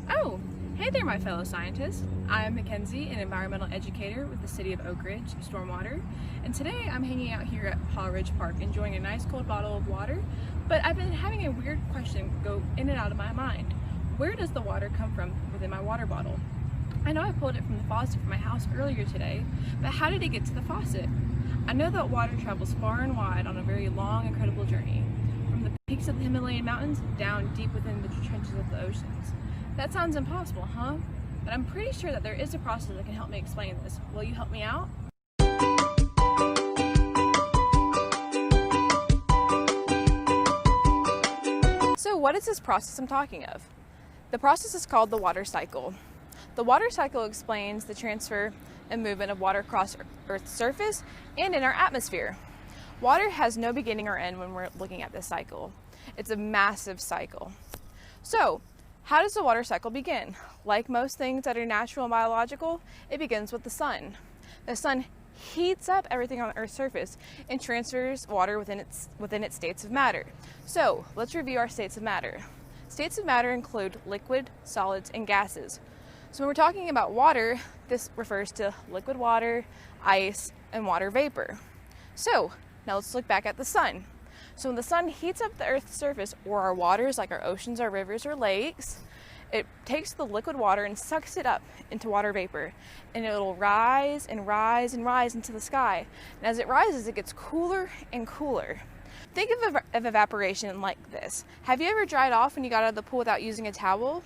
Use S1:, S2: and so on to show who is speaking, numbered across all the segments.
S1: Oh, hey there, my fellow scientists. I'm Mackenzie, an environmental educator with the City of Oak Ridge Stormwater, and today I'm hanging out here at Paw Ridge Park enjoying a nice cold bottle of water, but I've been having a weird question go in and out of my mind. Where does the water come from within my water bottle? I know I pulled it from the faucet from my house earlier today, but how did it get to the faucet? I know that water travels far and wide on a very long, incredible journey, from the peaks of the Himalayan mountains down deep within the trenches of the oceans. That sounds impossible, huh? But I'm pretty sure that there is a process that can help me explain this. Will you help me out? So what is this process I'm talking of? The process is called the water cycle. The water cycle explains the transfer and movement of water across Earth's surface and in our atmosphere. Water has no beginning or end when we're looking at this cycle. It's a massive cycle. So, how does the water cycle begin? Like most things that are natural and biological, it begins with the sun. The sun heats up everything on the Earth's surface and transfers water within its states of matter. So, let's review our states of matter. States of matter include liquid, solids, and gases. So when we're talking about water, this refers to liquid water, ice, and water vapor. So now let's look back at the sun. So when the sun heats up the Earth's surface, or our waters like our oceans, our rivers, or lakes, it takes the liquid water and sucks it up into water vapor, and it'll rise and rise and rise into the sky. And as it rises, it gets cooler and cooler. Think of evaporation like this. Have you ever dried off when you got out of the pool without using a towel?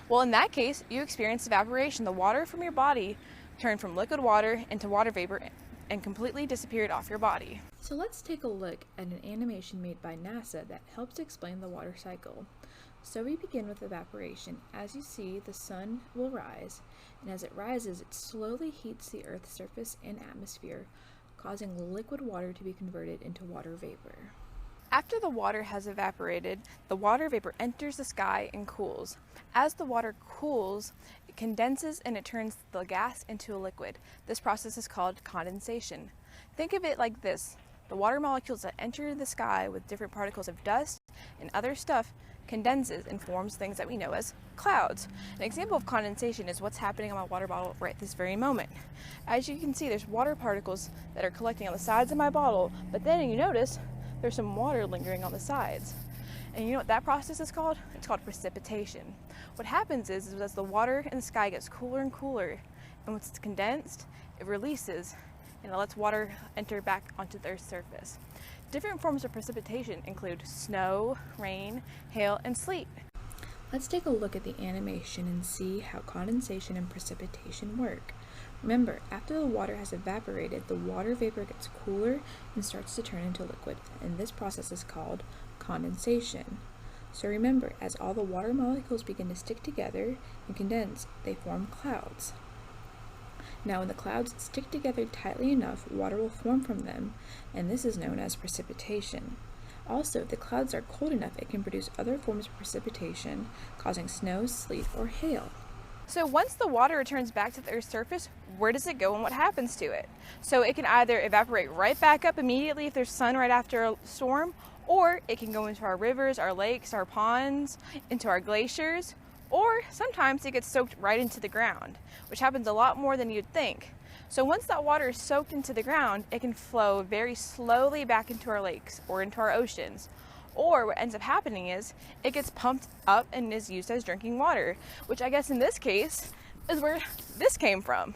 S1: Well, in that case, you experienced evaporation. The water from your body turned from liquid water into water vapor and completely disappeared off your body.
S2: So let's take a look at an animation made by NASA that helps explain the water cycle. So we begin with evaporation. As you see, the sun will rise, and as it rises, it slowly heats the Earth's surface and atmosphere, causing liquid water to be converted into water vapor.
S1: After the water has evaporated, the water vapor enters the sky and cools. As the water cools, it condenses and it turns the gas into a liquid. This process is called condensation. Think of it like this. The water molecules that enter the sky with different particles of dust and other stuff condenses and forms things that we know as clouds. An example of condensation is what's happening on my water bottle right this very moment. As you can see, there's water particles that are collecting on the sides of my bottle, but then you notice there's some water lingering on the sides. And you know what that process is called? It's called precipitation. What happens is as the water in the sky gets cooler and cooler, and once it's condensed, it releases and it lets water enter back onto the Earth's surface. Different forms of precipitation include snow, rain, hail, and sleet.
S2: Let's take a look at the animation and see how condensation and precipitation work. Remember, after the water has evaporated, the water vapor gets cooler and starts to turn into liquid, and this process is called condensation. So remember, as all the water molecules begin to stick together and condense, they form clouds. Now when the clouds stick together tightly enough, water will form from them, and this is known as precipitation. Also, if the clouds are cold enough, it can produce other forms of precipitation, causing snow, sleet, or hail.
S1: So once the water returns back to the Earth's surface, where does it go and what happens to it? So it can either evaporate right back up immediately if there's sun right after a storm, or it can go into our rivers, our lakes, our ponds, into our glaciers, or sometimes it gets soaked right into the ground, which happens a lot more than you'd think. So once that water is soaked into the ground, it can flow very slowly back into our lakes or into our oceans. Or what ends up happening is it gets pumped up and is used as drinking water, which I guess in this case is where this came from.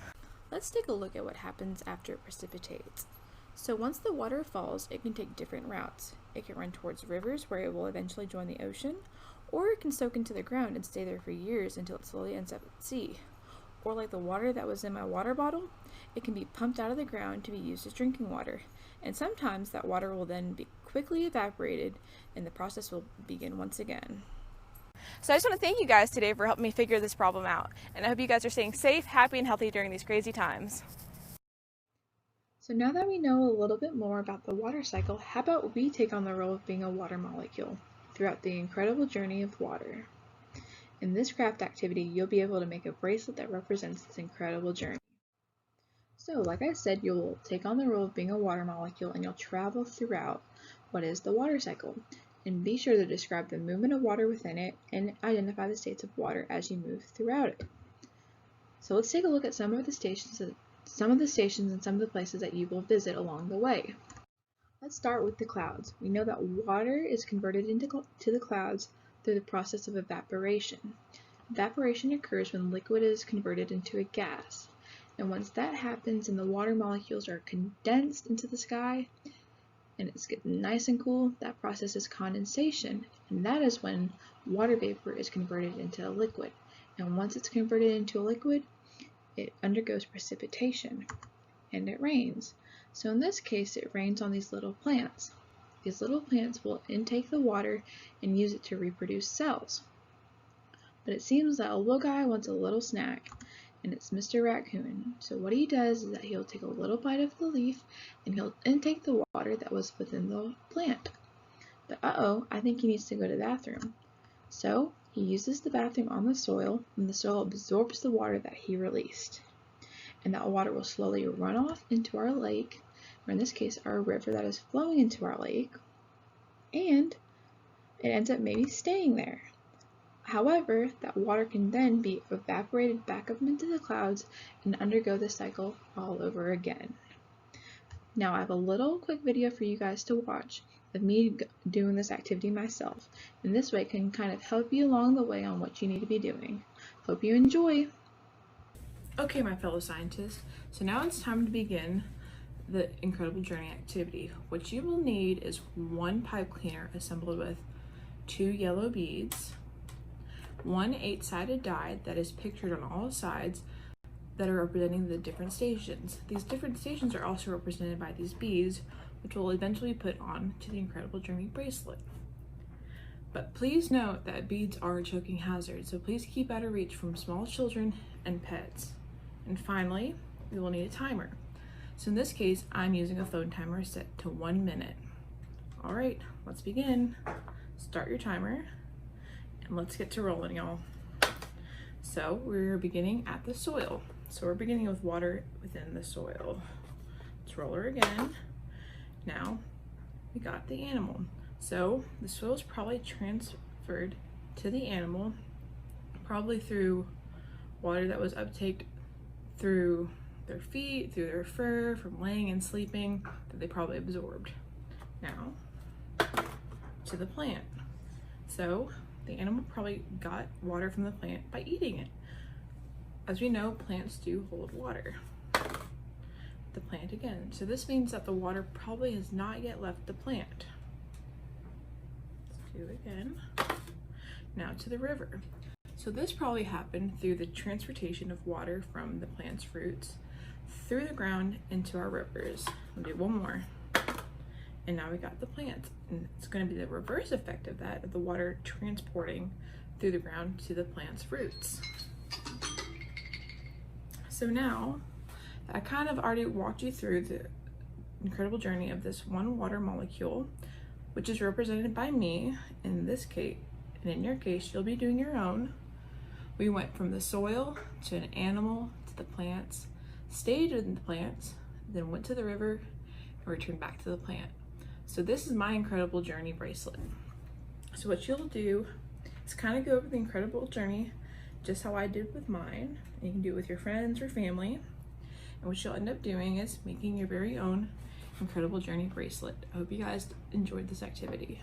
S2: Let's take a look at what happens after it precipitates. So once the water falls, it can take different routes. It can run towards rivers where it will eventually join the ocean, or it can soak into the ground and stay there for years until it slowly ends up at sea. Or like the water that was in my water bottle, it can be pumped out of the ground to be used as drinking water. And sometimes that water will then be quickly evaporated and the process will begin once again.
S1: So I just want to thank you guys today for helping me figure this problem out. And I hope you guys are staying safe, happy, and healthy during these crazy times.
S2: So now that we know a little bit more about the water cycle, how about we take on the role of being a water molecule throughout the incredible journey of water? In this craft activity, you'll be able to make a bracelet that represents this incredible journey. So, like I said, you'll take on the role of being a water molecule and you'll travel throughout what is the water cycle. and be sure to describe the movement of water within it and identify the states of water as you move throughout it. So let's take a look at some of the stations and some of the places that you will visit along the way. Let's start with the clouds. We know that water is converted to the clouds through the process of evaporation. Evaporation occurs when liquid is converted into a gas. And once that happens and the water molecules are condensed into the sky and it's getting nice and cool, that process is condensation. And that is when water vapor is converted into a liquid. And once it's converted into a liquid, it undergoes precipitation and it rains. So in this case, it rains on these little plants. These little plants will intake the water and use it to reproduce cells. But it seems that a little guy wants a little snack, and it's Mr. Raccoon. So what he does is that he'll take a little bite of the leaf and he'll intake the water that was within the plant. But I think he needs to go to the bathroom. So he uses the bathroom on the soil, and the soil absorbs the water that he released. And that water will slowly run off into our lake, or in this case, our river that is flowing into our lake, and it ends up maybe staying there. However, that water can then be evaporated back up into the clouds and undergo the cycle all over again. Now I have a little quick video for you guys to watch of me doing this activity myself, and this way can kind of help you along the way on what you need to be doing. Hope you enjoy!
S3: Okay, my fellow scientists, so now it's time to begin the Incredible Journey activity. What you will need is one pipe cleaner assembled with 2 yellow beads, one 8-sided die that is pictured on all sides that are representing the different stations. These different stations are also represented by these beads, which will eventually put on to the Incredible Journey bracelet. But please note that beads are a choking hazard, so please keep out of reach from small children and pets. And finally, we will need a timer. So in this case, I'm using a phone timer set to 1 minute. All right, let's begin. Start your timer and let's get to rolling, y'all. So we're beginning at the soil. So we're beginning with water within the soil. Let's roll her again. Now we got the animal. So the soil is probably transferred to the animal, probably through water that was uptaked through their feet, through their fur, from laying and sleeping, that they probably absorbed. Now to the plant. So the animal probably got water from the plant by eating it. As we know, plants do hold water. The plant again. So this means that the water probably has not yet left the plant. Let's do it again. Now to the river. So this probably happened through the transportation of water from the plant's roots through the ground into our rivers. We'll do one more. And now we got the plant. And it's going to be the reverse effect of that, of the water transporting through the ground to the plant's roots. So now, I kind of already walked you through the incredible journey of this one water molecule, which is represented by me in this case, and in your case, you'll be doing your own. We went from the soil to an animal to the plants, stayed in the plants, then went to the river, and returned back to the plant. So this is my Incredible Journey bracelet. So what you'll do is kind of go over the incredible journey, just how I did with mine. You can do it with your friends or family. And what you'll end up doing is making your very own Incredible Journey bracelet. I hope you guys enjoyed this activity.